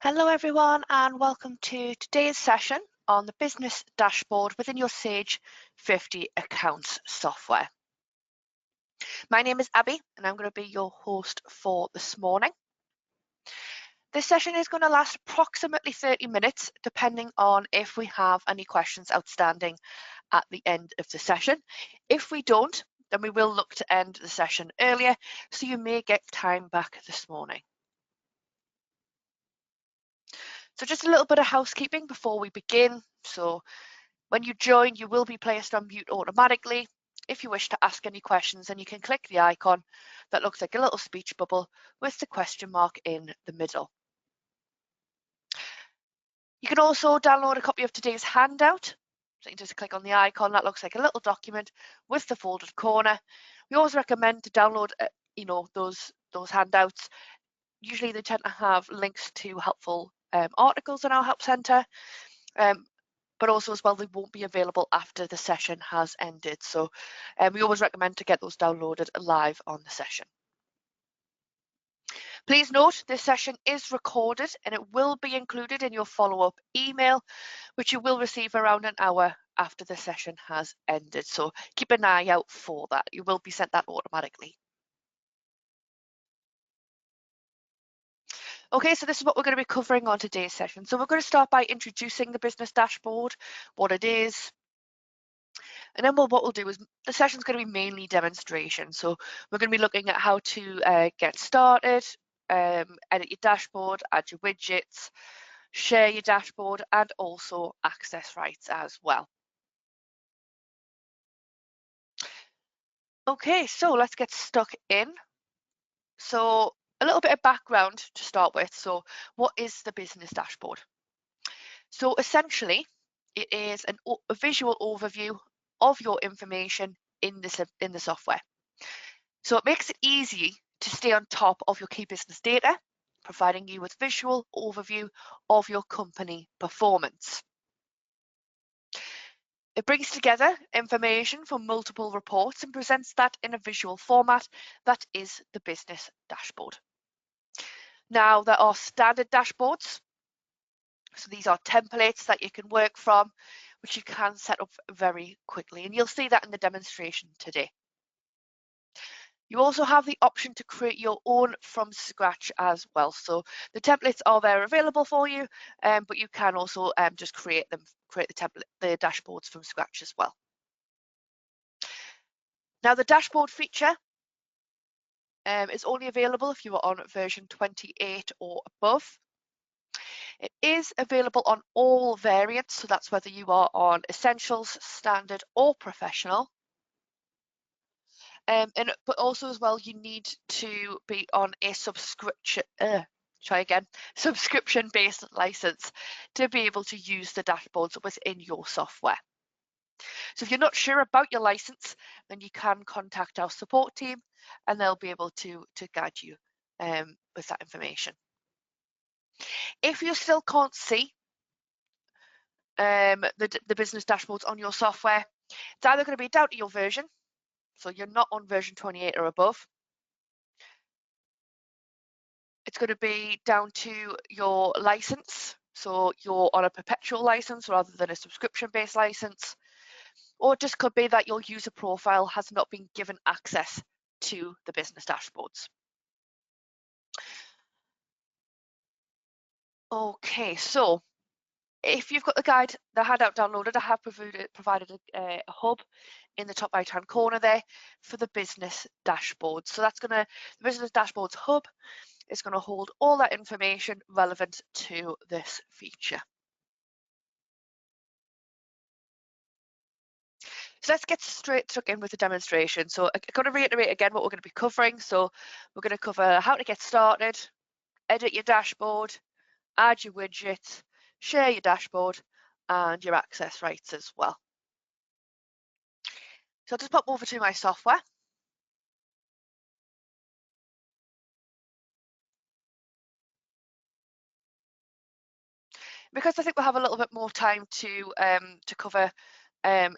Hello everyone and welcome to today's session on the business dashboard within your Sage 50 Accounts software. My name is Abby and I'm going to be your host for this morning. This session is going to last approximately 30 minutes depending on if we have any questions outstanding at the end of the session. If we don't, then we will look to end the session earlier, so you may get time back this morning. So just a little bit of housekeeping before we begin. So when you join, you will be placed on mute automatically. If you wish to ask any questions, then you can click the icon that looks like a little speech bubble with the question mark in the middle. You can also download a copy of today's handout. So you can just click on the icon that looks like a little document with the folded corner. We always recommend to download, those handouts. Usually they tend to have links to helpful articles in our help centre. But also as well, they won't be available after the session has ended. So we always recommend to get those downloaded live on the session. Please note this session is recorded and it will be included in your follow-up email, which you will receive around an hour after the session has ended. So keep an eye out for that. You will be sent that automatically. Okay, so this is what we're going to be covering on today's session. So we're going to start by introducing the business dashboard, what it is. And then what we'll do is the session's going to be mainly demonstration. So we're going to be looking at how to get started, edit your dashboard, add your widgets, share your dashboard, and also access rights as well. Okay, so let's get stuck in. So a little bit of background to start with. So what is the business dashboard? So essentially, it is a visual overview of your information in the software. So it makes it easy to stay on top of your key business data, providing you with visual overview of your company performance. It brings together information from multiple reports and presents that in a visual format that is the business dashboard. Now, there are standard dashboards. So these are templates that you can work from, which you can set up very quickly. And you'll see that in the demonstration today. You also have the option to create your own from scratch as well. So the templates are there available for you, but you can also just create the dashboards from scratch as well. Now the dashboard feature is only available if you are on version 28 or above. It is available on all variants, so that's whether you are on Essentials, Standard or Professional. But also as well, you need to be on a subscription-based license to be able to use the dashboards within your software. So if you're not sure about your license, then you can contact our support team and they'll be able to guide you with that information. If you still can't see the business dashboards on your software, it's either going to be down to your version. So you're not on version 28 or above. It's going to be down to your license. So you're on a perpetual license rather than a subscription-based license. Or it just could be that your user profile has not been given access to the business dashboards. Okay, so if you've got the handout downloaded, I have provided a hub in the top right-hand corner there for the business dashboard. So the business dashboards hub is going to hold all that information relevant to this feature. So let's get straight stuck in with the demonstration. So I'm going to reiterate again what we're going to be covering. So we're going to cover how to get started, edit your dashboard, add your widgets, share your dashboard, and your access rights as well. So I'll just pop over to my software. Because I think we'll have a little bit more time to cover in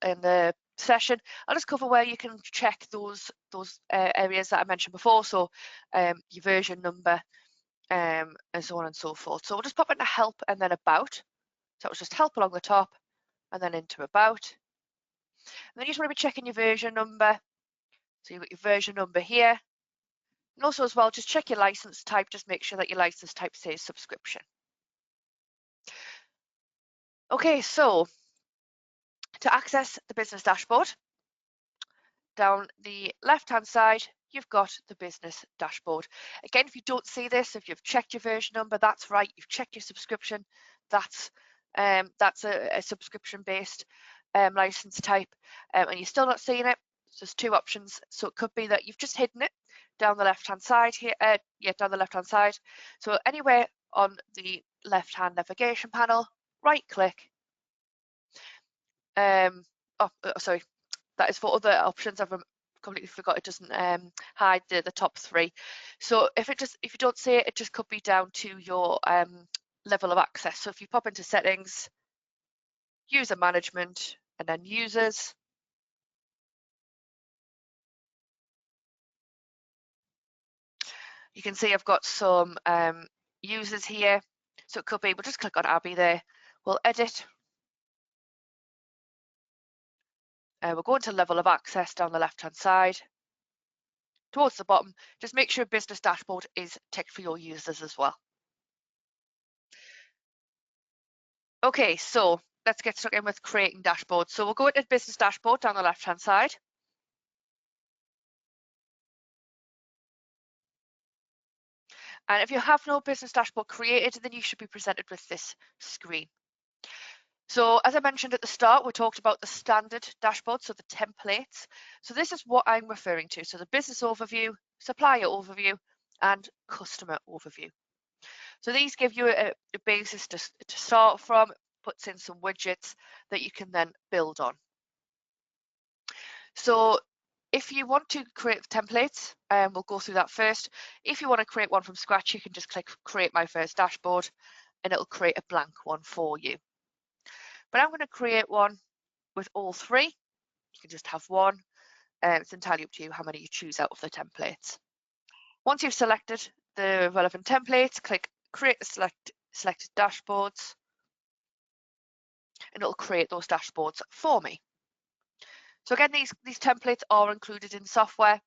the session, I'll just cover where you can check those areas that I mentioned before. So your version number, and so on and so forth. So we'll just pop into help and then about. So it was just help along the top and then into about. And then you just want to be checking your version number. So you've got your version number here. And also as well, just check your license type. Just make sure that your license type says subscription. Okay, so to access the business dashboard, down the left-hand side, you've got the business dashboard. Again, if you don't see this, if you've checked your version number, that's right. You've checked your subscription. That's a subscription-based license type, and you're still not seeing it. There's two options. So it could be that you've just hidden it down the left-hand side here. Down the left-hand side. So anywhere on the left-hand navigation panel, right-click. Sorry. That is for other options. I've completely forgot it doesn't hide the top three. So if you don't see it, it just could be down to your level of access. So if you pop into settings, user management, and then users, you can see I've got some users here. So it could be, we'll just click on Abby there. We'll edit. We'll go into level of access down the left-hand side. Towards the bottom, just make sure business dashboard is ticked for your users as well. Okay, so let's get stuck in with creating dashboards. So we'll go into business dashboard down the left-hand side. And if you have no business dashboard created, then you should be presented with this screen. So as I mentioned at the start, we talked about the standard dashboard, so the templates. So this is what I'm referring to. So the business overview, supplier overview, and customer overview. So these give you a basis to start from, puts in some widgets that you can then build on. So if you want to create templates, we'll go through that first. If you want to create one from scratch, you can just click create my first dashboard and it'll create a blank one for you. But I'm going to create one with all three. You can just have one. It's entirely up to you how many you choose out of the templates. Once you've selected the relevant templates, click create the selected dashboards and it'll create those dashboards for me. So again, these templates are included in software.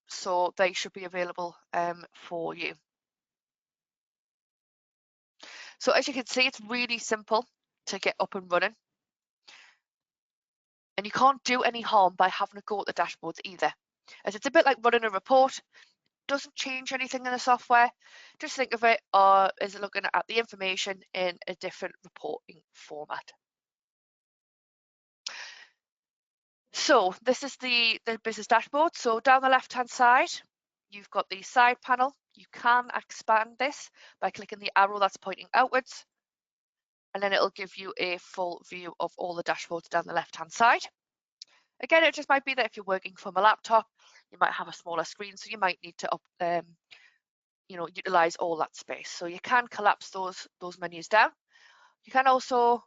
So they should be available for you. So as you can see, it's really simple to get up and running. And you can't do any harm by having to go at the dashboards either. As it's a bit like running a report, doesn't change anything in the software. Just think of it as looking at the information in a different reporting format. So this is the business dashboard. So down the left-hand side, you've got the side panel. You can expand this by clicking the arrow that's pointing outwards, and then it'll give you a full view of all the dashboards down the left-hand side. Again, it just might be that if you're working from a laptop, you might have a smaller screen, so you might need to utilize all that space. So you can collapse those menus down. You can also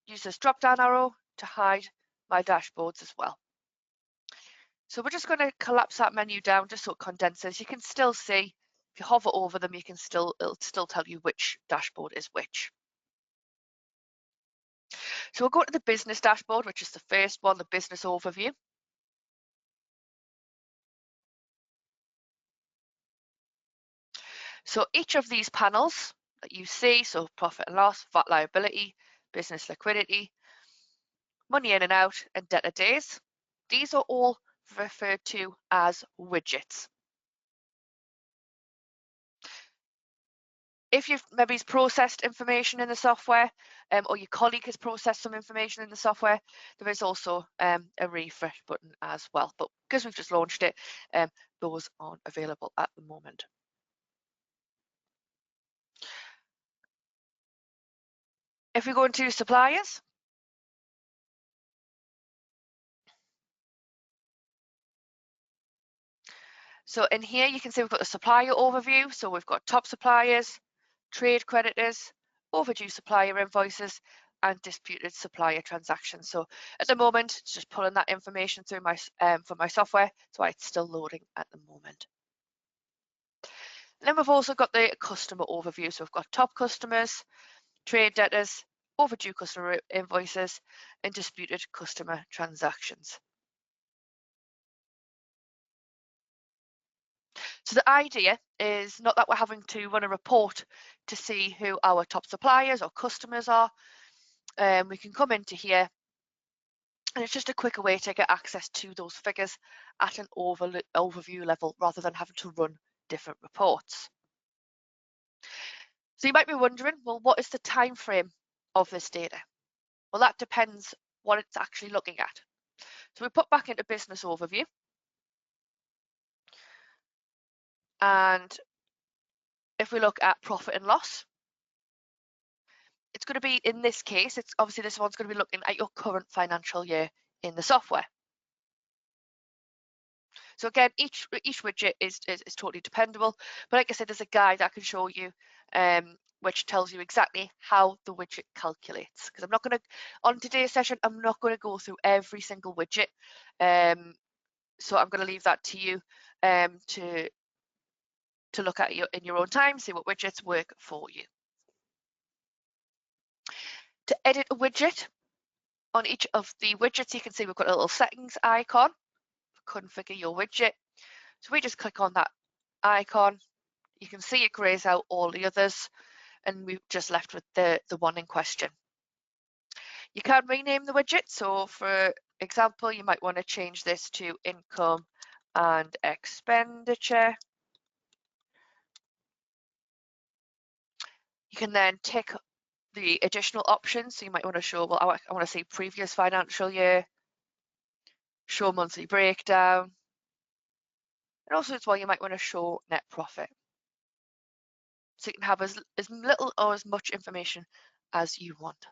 use this drop-down arrow to hide my dashboards as well. So we're just going to collapse that menu down just so it condenses. You can still see, if you hover over them, it'll still tell you which dashboard is which. So we'll go to the business dashboard, which is the first one, the business overview. So each of these panels that you see, so profit and loss, VAT liability, business liquidity, money in and out, and debtor days, these are all referred to as widgets. If you've maybe processed information in the software, or your colleague has processed some information in the software, there is also a refresh button as well. But because we've just launched it, those aren't available at the moment. If we go into suppliers, so in here you can see we've got the supplier overview. So we've got top suppliers, trade creditors, overdue supplier invoices, and disputed supplier transactions. So at the moment, it's just pulling that information through from my software, so it's still loading at the moment. And then we've also got the customer overview. So we've got top customers, trade debtors, overdue customer invoices, and disputed customer transactions. So the idea is not that we're having to run a report to see who our top suppliers or customers are. We can come into here, and it's just a quicker way to get access to those figures at an overview level rather than having to run different reports. So you might be wondering, well, what is the time frame of this data? Well, that depends what it's actually looking at. So we put back into business overview, and if we look at profit and loss, it's going to be, in this case, it's obviously this one's going to be looking at your current financial year in the software. So again, each widget is totally dependable, but like I said, there's a guide that I can show you which tells you exactly how the widget calculates. Because I'm not going to, on today's session, I'm not going to go through every single widget. So I'm going to leave that to you to look at in your own time, see what widgets work for you. To edit a widget, on each of the widgets, you can see we've got a little settings icon, configure your widget. So we just click on that icon. You can see it grays out all the others, and we've just left with the one in question. You can rename the widget. So for example, you might want to change this to income and expenditure. You can then tick the additional options. So you might want to show, well, I want to see previous financial year, show monthly breakdown, and also as well, you might want to show net profit. So you can have as little or as much information as you want.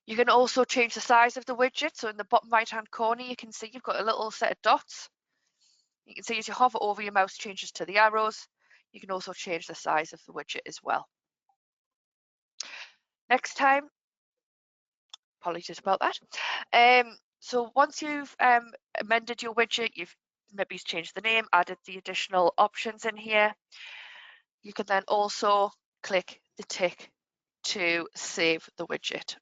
You can also change the size of the widget. So in the bottom right hand corner, you can see you've got a little set of dots. You can see as you hover over your mouse, changes to the arrows. You can also change the size of the widget as well. Next time, apologies about that. So once you've amended your widget, you've maybe changed the name, added the additional options in here, you can then also click the tick to save the widget.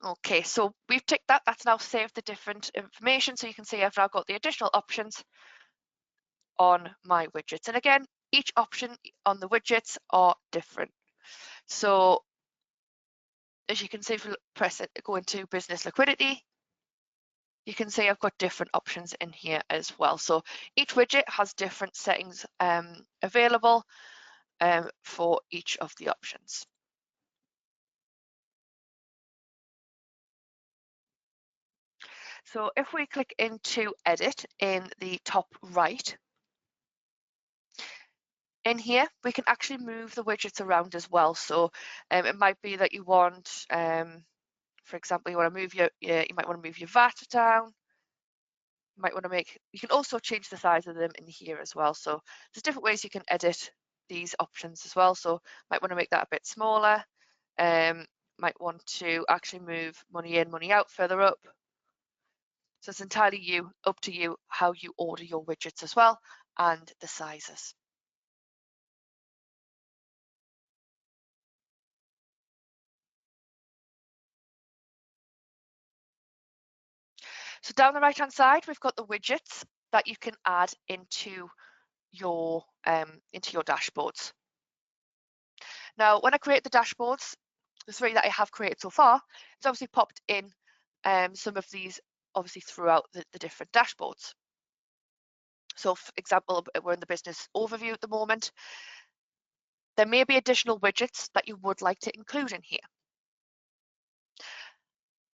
Okay, so we've ticked that. That's now saved the different information. So you can see I've now got the additional options on my widgets. And again, each option on the widgets are different. So as you can see, if we press it, go into business liquidity, you can see I've got different options in here as well. So each widget has different settings available for each of the options. So if we click into edit in the top right, in here, we can actually move the widgets around as well. So it might be that you want, for example, you want to move you might want to move your VAT down. You might want to you can also change the size of them in here as well. So there's different ways you can edit these options as well. So might want to make that a bit smaller. Might want to actually move money in, money out further up. So it's entirely up to you how you order your widgets as well, and the sizes. So down the right hand side, we've got the widgets that you can add into your dashboards. Now, when I create the dashboards, the 3 that I have created so far, it's obviously popped in some of these obviously throughout the different dashboards. So for example, we're in the business overview at the moment. There may be additional widgets that you would like to include in here.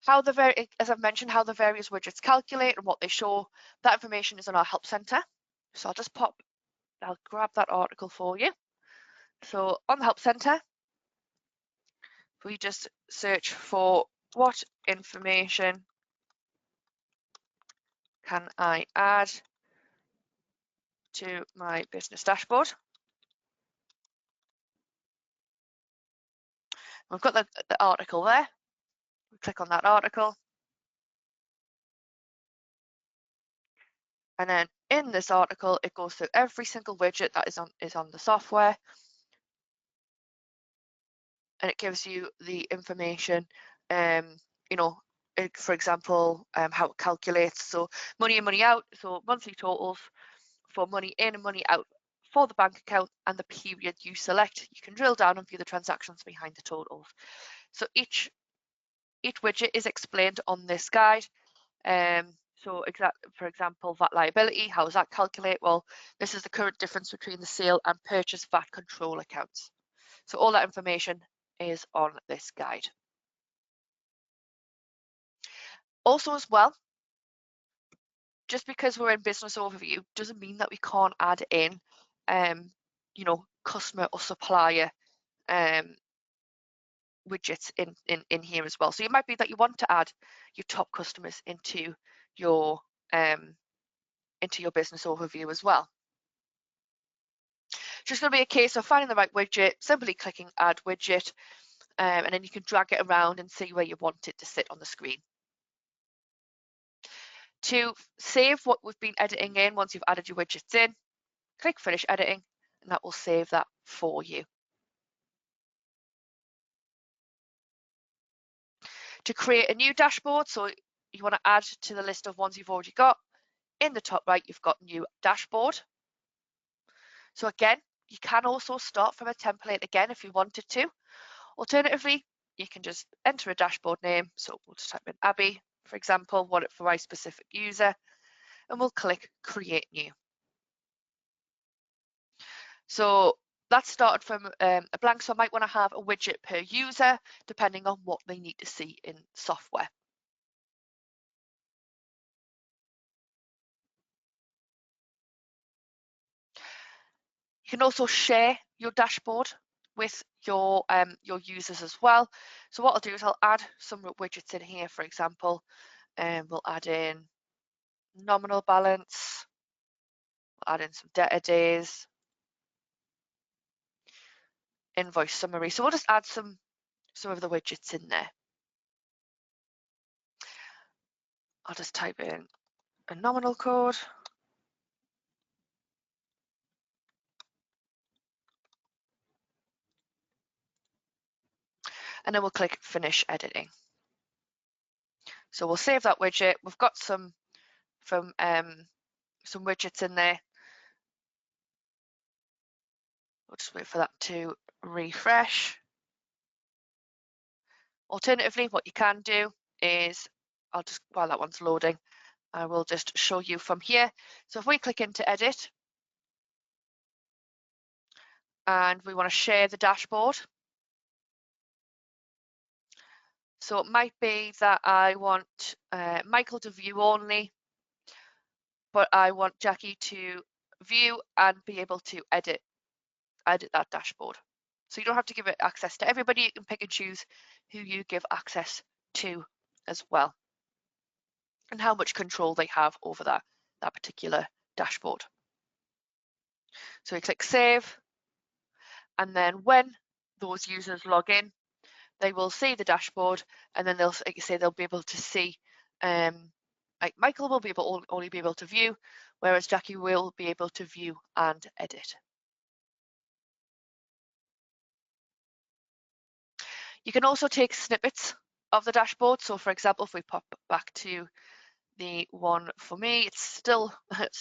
As I've mentioned, how the various widgets calculate and what they show, that information is in our help center. So I'll grab that article for you. So on the help center, we just search for what information can I add to my business dashboard. We've got the article there. We click on that article. And then in this article, it goes through every single widget that is on the software, and it gives you the information, you know, for example, how it calculates. So money in, money out, so monthly totals for money in and money out for the bank account and the period you select. You can drill down and view the transactions behind the totals. So each widget is explained on this guide. So for example, VAT liability, how does that calculate? Well, this is the current difference between the sale and purchase VAT control accounts. So all that information is on this guide. Also as well, just because we're in business overview doesn't mean that we can't add in, you know, customer or supplier widgets in here as well. So it might be that you want to add your top customers into your business overview as well. Just going to be a case of finding the right widget, simply clicking add widget, and then you can drag it around and see where you want it to sit on the screen. To save what we've been editing in, once you've added your widgets in, click finish editing, and that will save that for you. To create a new dashboard, so you want to add to the list of ones you've already got, in the top right, you've got new dashboard. So again, you can also start from a template again if you wanted to. Alternatively, you can just enter a dashboard name. So we'll just type in Abby, for example, want it for my specific user, and we'll click create new. So that started from a blank, so I might want to have a widget per user, depending on what they need to see in software. You can also share your dashboard with your users as well. So what I'll do is I'll add some widgets in here, for example, and we'll add in nominal balance, we'll add in some debtor days, invoice summary. So we'll just add some of the widgets in there. I'll just type in a nominal code. And then we'll click finish editing. So we'll save that widget. We've got some widgets in there. We'll just wait for that to refresh. Alternatively, what you can do is, while that one's loading, I will just show you from here. So if we click into edit and we want to share the dashboard. So it might be that I want Michael to view only, but I want Jackie to view and be able to edit that dashboard. So you don't have to give it access to everybody. You can pick and choose who you give access to as well, and how much control they have over that particular dashboard. So we click save, and then when those users log in, they will see the dashboard, and then they'll, like you say, they'll be able to see, like Michael will be only be able to view, whereas Jackie will be able to view and edit. You can also take snippets of the dashboard. So for example, if we pop back to the one for me, it's still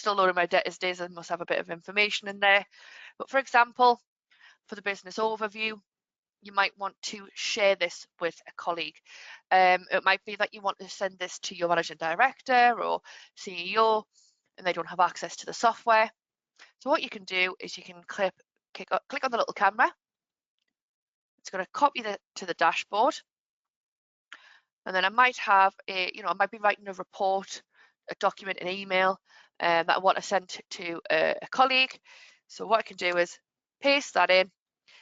loading my debtors days and must have a bit of information in there. But for example, for the business overview, you might want to share this with a colleague. It might be that you want to send this to your managing director or CEO, and they don't have access to the software. So what you can do is you can click on the little camera. It's going to copy to the dashboard. And then I might have I might be writing a report, a document, an email that I want to send to a colleague. So what I can do is paste that in.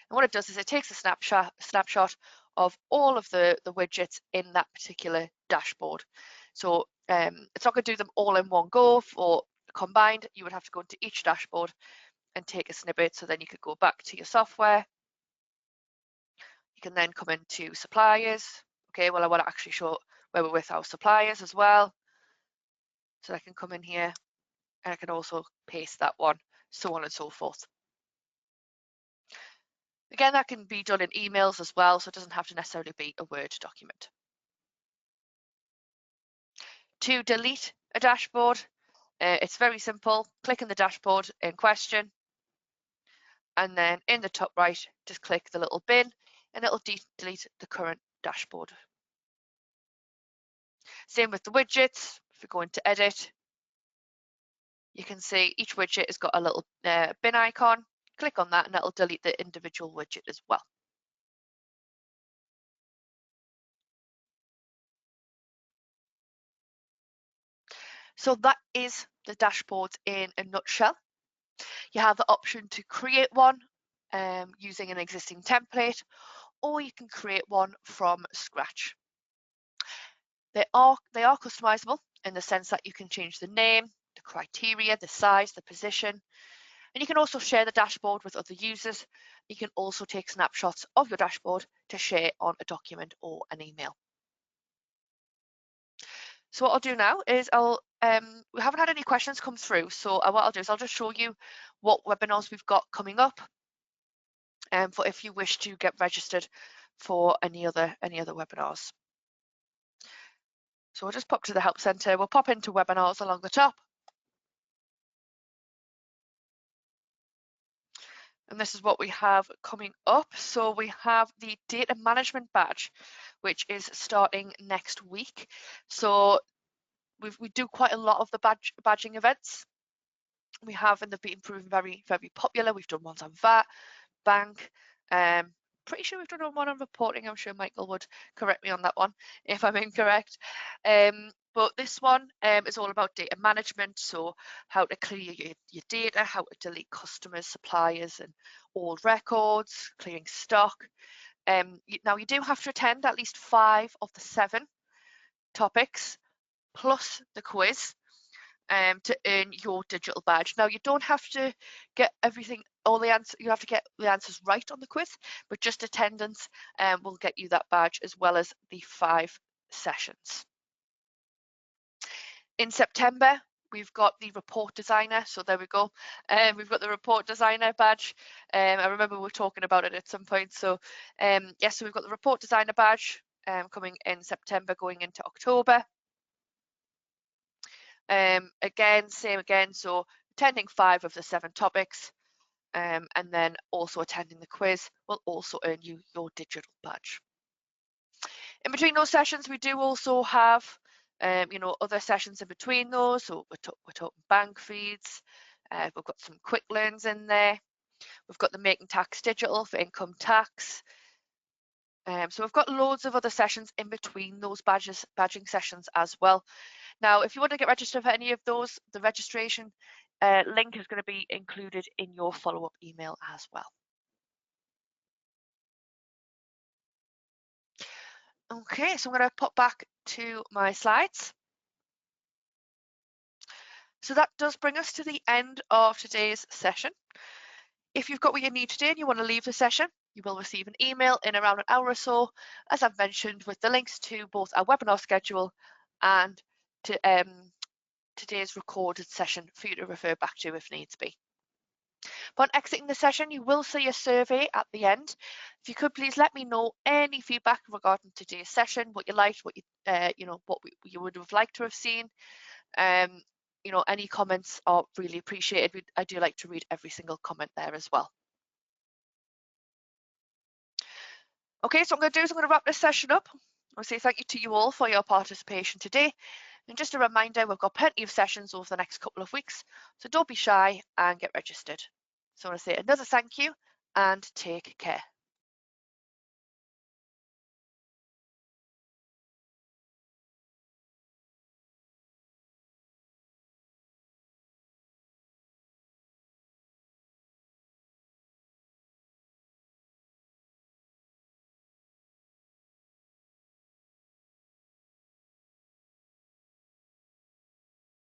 And what it does is it takes a snapshot of all of the widgets in that particular dashboard. So it's not going to do them all in one go or combined. You would have to go into each dashboard and take a snippet. So then you could go back to your software. You can then come into suppliers. Okay, well, I want to actually show where we're with our suppliers as well. So I can come in here and I can also paste that one, so on and so forth. Again, that can be done in emails as well, so it doesn't have to necessarily be a Word document. To delete a dashboard, it's very simple. Click on the dashboard in question, and then in the top right, just click the little bin, and it'll delete the current dashboard. Same with the widgets. If we go into edit, you can see each widget has got a little bin icon. Click on that and that'll delete the individual widget as well. So that is the dashboard in a nutshell. You have the option to create one using an existing template, or you can create one from scratch. They are customizable in the sense that you can change the name, the criteria, the size, the position, and you can also share the dashboard with other users. You can also take snapshots of your dashboard to share on a document or an email. So what I'll do now is we haven't had any questions come through, so what I'll do is I'll just show you what webinars we've got coming up, for if you wish to get registered for any other webinars. So we'll just pop to the Help Centre. We'll pop into webinars along the top. And this is what we have coming up. So we have the data management badge, which is starting next week. So we do quite a lot of the badging events. We have, and they've been proven very, very popular. We've done ones on VAT, bank. Pretty sure we've done one on reporting. I'm sure Michael would correct me on that one if I'm incorrect. But this one is all about data management, so how to clear your data, how to delete customers, suppliers, and old records, clearing stock. Now, you do have to attend at least 5 of the 7 topics, plus the quiz, to earn your digital badge. Now, you don't have to get everything, you have to get the answers right on the quiz, but just attendance will get you that badge, as well as the 5 sessions. In September, we've got the report designer. So there we go. We've got the report designer badge. I remember we were talking about it at some point. So yes, so we've got the report designer badge coming in September, going into October. Again, same again. So attending 5 of the 7 topics, and then also attending the quiz will also earn you your digital badge. In between those sessions, we do also have other sessions in between those. So we're talking bank feeds. We've got some quick learns in there. We've got the Making Tax Digital for income tax. So we've got loads of other sessions in between those badging sessions as well. Now, if you want to get registered for any of those, the registration link is going to be included in your follow-up email as well. Okay, so I'm going to pop back to my slides. So that does bring us to the end of today's session. If you've got what you need today and you want to leave the session, you will receive an email in around an hour or so, as I've mentioned, with the links to both our webinar schedule and to today's recorded session for you to refer back to if needs be. Upon exiting the session, you will see a survey at the end. If you could please let me know any feedback regarding today's session, what you liked, what you would have liked to have seen. Any comments are really appreciated. I do like to read every single comment there as well. Okay, so what I'm going to do is I'm going to wrap this session up. I'll say thank you to you all for your participation today. And just a reminder, we've got plenty of sessions over the next couple of weeks, so don't be shy and get registered. So I want to say another thank you and take care.